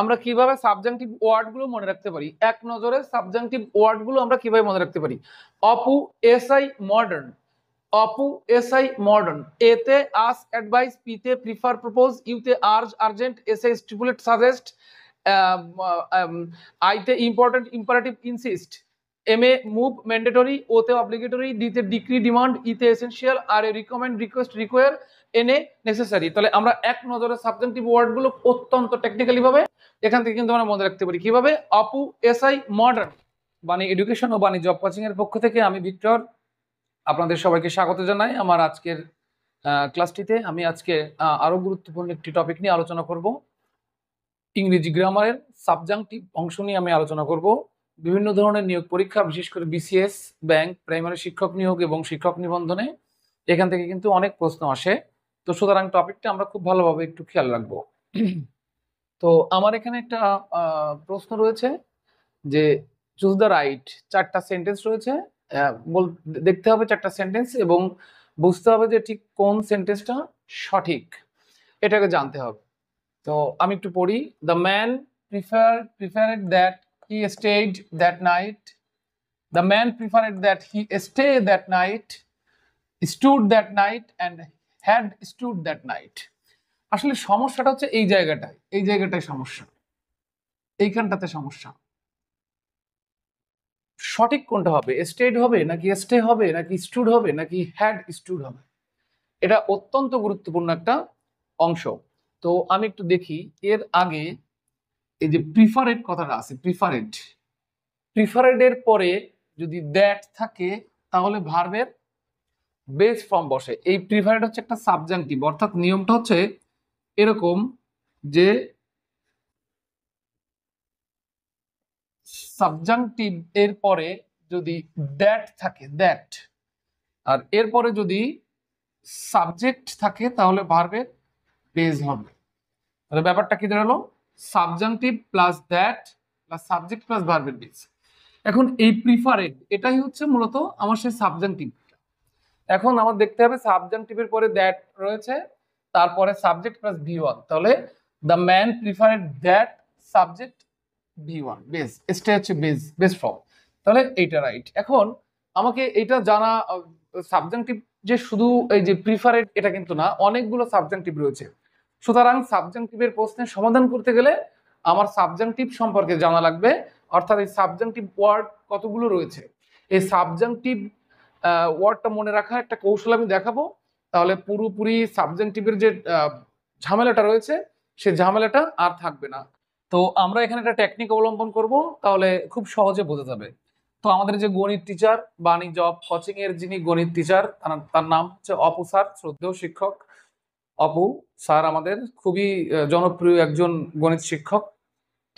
আমরা কিভাবে সাবজেক্টিভ ওয়ার্ডগুলো মনে রাখতে পারি, এক নজরে সাবজেক্টিভ ওয়ার্ডগুলো আমরা কিভাবে মনে রাখতে পারি। Apu SI modern, Apu SI modern, এতে আস্ক অ্যাডভাইস, পিতে প্রিফার প্রপোজ, ইউতে আর্জ আর্জেন্ট, এসে স্টিপুলেট সাজেস্ট, আইতে important imperative insist, M A move mandatory, ওতে অব্লিগেটরি, ডিতে ডিক্রি ডিমান্ড, ইতে এসেনশিয়াল, আর এ রিকমেন্ড রিকোয়েস্ট রিকোয়ার, এনে নেসেসারি। তাহলে আমরা এক নজরে সাবজেক্টিভ ওয়ার্ডগুলো অত্যন্ত টেকনিক্যালি ভাবে এখান থেকে কিন্তু আমরা মনে রাখতে পারি। কিভাবে? Apu SI modern. বাণী এডুকেশন ও বাণী জব কোচিং এর পক্ষ থেকে আমি ভিক্টর আপনাদের সবাইকে স্বাগত জানাই আমার আজকের ক্লাসটিতে। আমি আজকে আরো গুরুত্বপূর্ণ একটি টপিক নিয়ে আলোচনা করব। ইংরেজি গ্রামারের সাবজেক্টিভ অংশ নিয়ে আমি আলোচনা করব। বিভিন্ন ধরনের নিয়োগ পরীক্ষা, বিশেষ করে বিসিএস, ব্যাংক, প্রাইমারি শিক্ষক নিয়োগ এবং শিক্ষক নিবন্ধনে এখান থেকে কিন্তু অনেক প্রশ্ন আসে। তো সুতরাং টপিকটা আমরা খুব ভালোভাবে একটু খেয়াল রাখবো। তো আমার এখানে একটা প্রশ্ন রয়েছে যে চুজ দ্য রাইট, চারটা সেন্টেন্স রয়েছে, দেখতে হবে চারটা সেন্টেন্স এবং বুঝতে হবে যে ঠিক কোন সেন্টেন্সটা সঠিক, এটাকে জানতে হবে। তো আমি একটু পড়ি। The man preferred that he stayed that night. The man preferred that he stay that night, stood that night and had stood that night. আসলে সমস্যাটা হচ্ছে এই জায়গাটায় সমস্যা, এইখানটাতে সমস্যা। সঠিক কোনটা হবে? স্টেড হবে নাকি স্টে হবে নাকি স্টুড হবে নাকি হ্যাড স্টুড হবে? এটা অত্যন্ত গুরুত্বপূর্ণ একটা অংশ। তো আমি একটু দেখি এর আগে এই যে প্রিফারেড কথাটা আছে, প্রিফারেড এর পরে যদি দ্যাট থাকে তাহলে ভার্বের বেস ফর্ম বসে। এই প্রিফারেড হচ্ছে একটা সাবজেক্টিভ, অর্থাৎ নিয়মটা হচ্ছে এরকম যে সাবজেক্টিভ এর পরে যদি দ্যাট থাকে, দ্যাট, আর এরপরে যদি সাবজেক্ট থাকে তাহলে ভার্বের বেস হবে। তাহলে ব্যাপারটা কি দাঁড়ালো? Subjective plus that plus subject plus ভার্বের বেস। এখন এই প্রিফারেড এটাই হচ্ছে মূলত আমার সেই সাবজেক্টিভ। এখন আমার দেখতে হবে সাবজেক্টিভের পরে দ্যাট রয়েছে, তারপরে সাবজেক্ট প্লাস ভি1, তাহলে the man preferred that subject V1 base, এটা হচ্ছে বেস ফর্ম। তাহলে এইটা রাইট। এখন আমাকে এটা জানা, সাবজেক্টিভ যে শুধু এই যে প্রিফারেড এটা কিন্তু না, অনেকগুলো সাবজেক্টিভ রয়েছে। সুতরাং সাবজেক্টিভের প্রশ্নের সমাধান করতে গেলে আমার সাবজেক্টিভ সম্পর্কে জানা লাগবে, অর্থাৎ এই সাবজেক্টিভ ওয়ার্ড কতগুলো রয়েছে, এই সাবজেক্টিভ ওয়ার্ডটা মনে রাখা একটা কৌশল আমি দেখাবো। তাহলে পুরোপুরি সাবজেক্টিভের যে ঝামেলাটা রয়েছে সে ঝামেলাটা আর থাকবে না। তো আমরা এখানে একটা টেকনিক অবলম্বন করব, তাহলে খুব সহজে বোঝা যাবে। তো আমাদের যে গণিত টিচার, বাণী জব কোচিং এর যিনি গণিত টিচার, তার নাম হচ্ছে অপু স্যার, শ্রদ্ধেয় শিক্ষক অপু স্যার আমাদের খুবই জনপ্রিয় একজন গণিত শিক্ষক।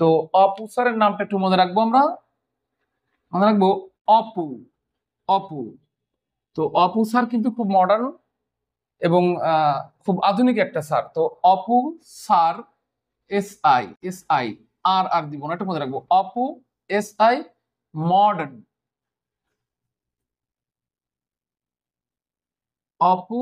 তো অপু স্যারের নামটা একটু মনে রাখবো, আমরা মনে রাখবো অপু, অপু। তো অপু স্যার কিন্তু খুব মডার্ন এবং খুব আধুনিক একটা স্যার। তো অপু স্যার, এস আই আর দিব না, এটা মনে রাখবো, Apu SI modern, Apu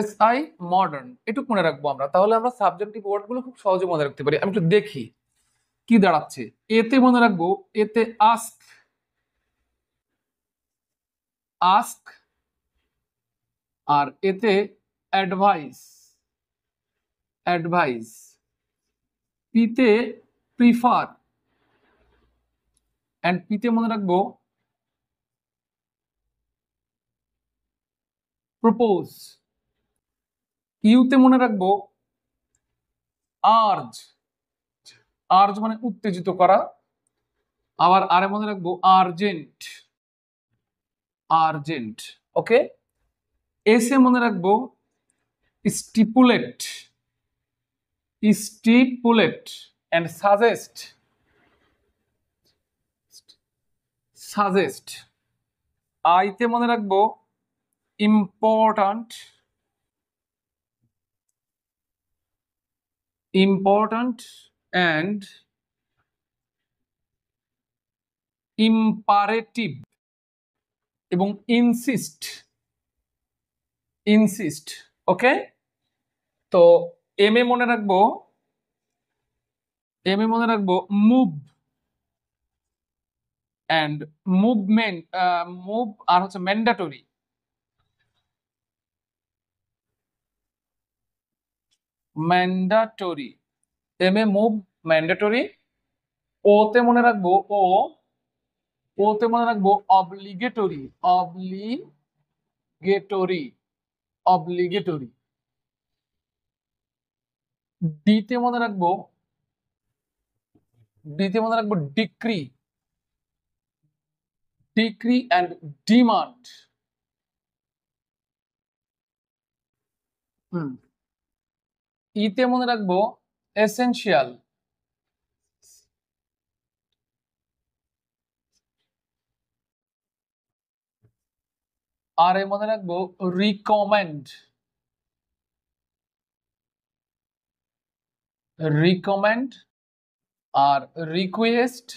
SI modern, এটুকু মনে রাখবো আমরা। তাহলে আমরা সাবজেক্টিভ ওয়ার্ড গুলো খুব সহজে মনে রাখতে পারি। আমি একটু দেখি কি দাঁড়াচ্ছে। এতে মনে রাখবো, এতে আস্ক, আস্ক, আর এতে অ্যাডভাইস, অ্যাডভাইস, পিতে প্রিফার, এন্ড পিতে মনে রাখবো প্রপোজ, ইউতে মনে রাখবো আর্জ, আর্জ মানে উত্তেজিত করা, আবার আরে মনে রাখবো আর্জেন্ট, আর্জেন্ট। ওকে, এসে মনে রাখবো stipulate, stipulate, and suggest, suggest. আইতে মনে রাখবো ইম্পর্ট্যান্ট, ইম্পর্ট্যান্ট এন্ড ইম্পারেটিভ, এবং ইনসিস্ট, ইনসিস্ট। ওকে, তো এম এ মনে রাখবো এম এ মনে রাখবো মুভ অ্যান্ড মুভমেন্ট, মুভ আর হচ্ছে mandatory. Mandatory, M A move mandatory. ওতে মনে রাখবো ওতে মনে রাখবো অবলিগেটরি, অবলিগেটরি, অবলিগেটরি। ডিতে মনে রাখবো, ডিতে মনে রাখবো ডিক্রি, ডিক্রি অ্যান্ড ডিমান্ড। ইতে মনে রাখবো এসেনশিয়াল। আর এ মনে রাখবো রিকমেন্ড, রিকমেন্ড আর রিকোয়েস্ট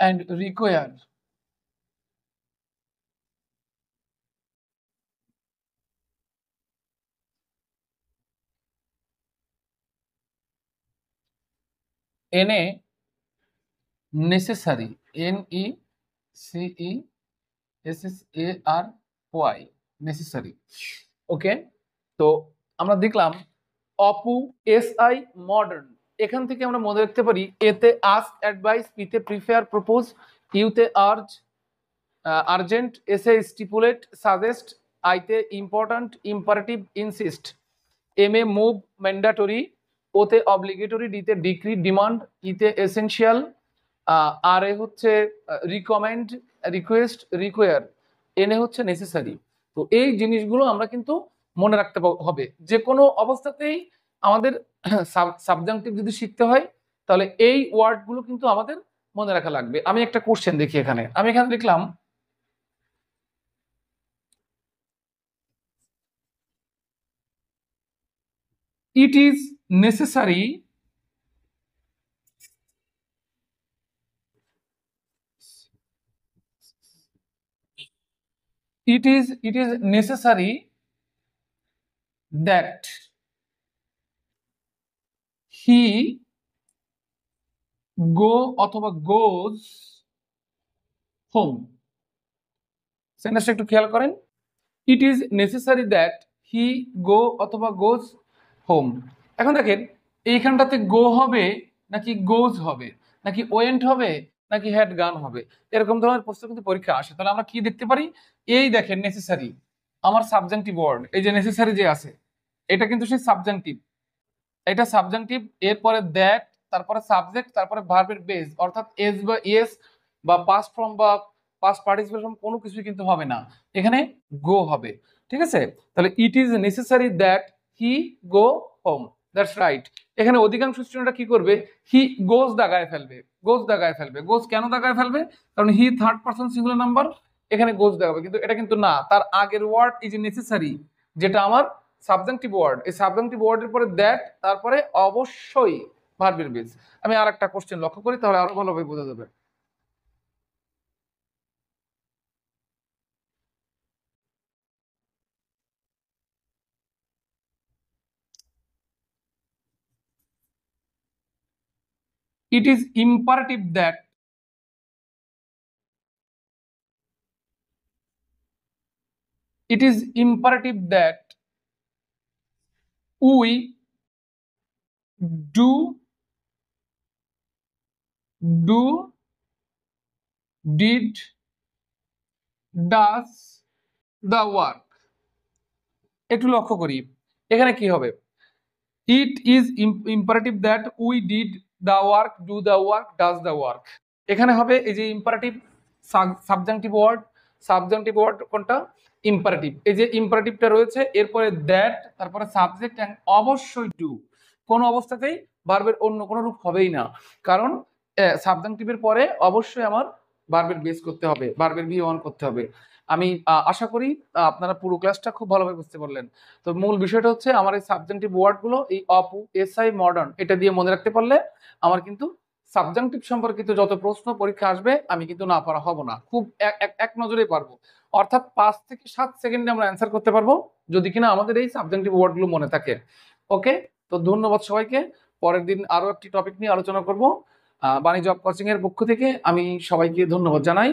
অ্যান্ড রিকোয়ার। এনে necessary, N E C E S S A R Y, necessary. Okay, তো আমরা দেখলাম অপু, এস আই মডার্ন। এখান থেকে আমরা মনে রাখতে পারি এতে আস্ক, অ্যাডভাইস, পিতে প্রিফেয়ার, প্রপোজ, ইউতে আর্জ, আর্জেন্ট, এসে স্টিপুলেট, সাজেস্ট, আইতে important, imperative, insist, M A move mandatory, ওতে অবলিগেটরি, ডিতে ডিক্রি ডিমান্ড, ইতে এসেনশিয়াল, আর এ হচ্ছে রিকমেন্ড, রিকোয়েস্ট, রিকোয়ার, এনে হচ্ছে নেসেসারি। তো এই জিনিসগুলো আমরা কিন্তু মনে রাখতে হবে। যে কোনো অবস্থাতেই আমাদের সাবজাংটিভ যদি শিখতে হয় তাহলে এই ওয়ার্ডগুলো কিন্তু আমাদের মনে রাখা লাগবে। আমি একটা কোশ্চেন দেখি এখানে, আমি এখানে লিখলাম it is necessary, it is necessary that he go অথবা goes home। সেন্টেন্সটা একটু খেয়াল করেন, it is necessary that he go অথবা গোজ হোম। এখন দেখেন এইখানটাতে গো হবে নাকি গোজ হবে, নাকি ওয়েন্ট হবে, নাকি হ্যাড গান হবে, এরকম ধরনের প্রশ্ন কিন্তু পরীক্ষা আসে। তাহলে আমরা কি দেখতে পারি, এই দেখেন নেসেসারি, আমার সাবজেক্টিভ ওয়ার্ড, এই যে নেসেসারি যে আছে এটা কিন্তু সেই সাবজেক্টিভ, এটা সাবজেক্টিভ, এরপরে দ্যাট, তারপরে সাবজেক্ট, তারপরে ভার্বের বেস, অর্থাৎ এস বা ইয়েস বা পাস্ট ফর্ম বা পাস্ট পার্টিসিপেল ফর্ম কোনো কিছুই কিন্তু হবে না, এখানে গো হবে। ঠিক আছে, তাহলে ইট is necessary that he go home, that's right. এখানে অধিকাংশ স্টুডেন্টরা কি করবে, হি গোজ দাগায় ফেলবে, গোজ দাগায় ফেলবে। গোজ কেন দাগায় ফেলবে, কারণ he third person singular number, এখানে গোজ দাগাবে, কিন্তু এটা কিন্তু না, তার আগের ওয়ার্ড ইজ নেসেসারি, যেটা আমার সাবজেক্টিভ ওয়ার্ড, এই সাবজেক্টিভ ওয়ার্ডের পরে দ্যাট, তারপরে অবশ্যই ভার্বের বেস। আমি আর একটা কোশ্চেন লক্ষ্য করি, তাহলে আরো ভালোভাবে বোঝা যাবে। It is imperative that it is imperative that we do, did, does the work। একটু লক্ষ্য করি এখানে কি হবে, it is imperative that we did the work, do the work, does the work. এখানে হবে এই যে imperative subjunctive word, subjunctive word কোনটা, ইম্পারেটিভ, এই যে ইম্পারেটিভটা রয়েছে, এরপরে দ্যাট, তারপরে সাবজেক্ট অ্যান্ড অবশ্যই ডু। কোনো অবস্থাতেই ভার্বের অন্য কোনো রূপ হবেই না, কারণ সাবজাংটিভের পরে অবশ্যই আমার ভার্বের বেস করতে হবে, ভার্বের ভি অন করতে হবে। আমি আশা করি আপনারা পুরো ক্লাসটা খুব ভালোভাবে বুঝতে পারলেন। তো মূল বিষয়টা হচ্ছে আমার এই সাবজেক্টিভ ওয়ার্ডগুলো, এই অপু, এসআই, মডার্ন, এটা দিয়ে মনে রাখতে পারলে আমার কিন্তু সাবজেক্টিভ সম্পর্কিত যত প্রশ্ন পরীক্ষা আসবে আমি কিন্তু না পারা হব না, খুব এক নজরেই পারবো। অর্থাৎ 5 থেকে 7 সেকেন্ডে আমরা অ্যান্সার করতে পারবো যদি কিনা আমাদের এই সাবজেক্টিভ ওয়ার্ডগুলো মনে থাকে। ওকে, তো ধন্যবাদ সবাইকে। পরের দিন আরো একটি টপিক নিয়ে আলোচনা করব। বাণী জব কোচিং এর পক্ষ থেকে আমি সবাইকে ধন্যবাদ জানাই।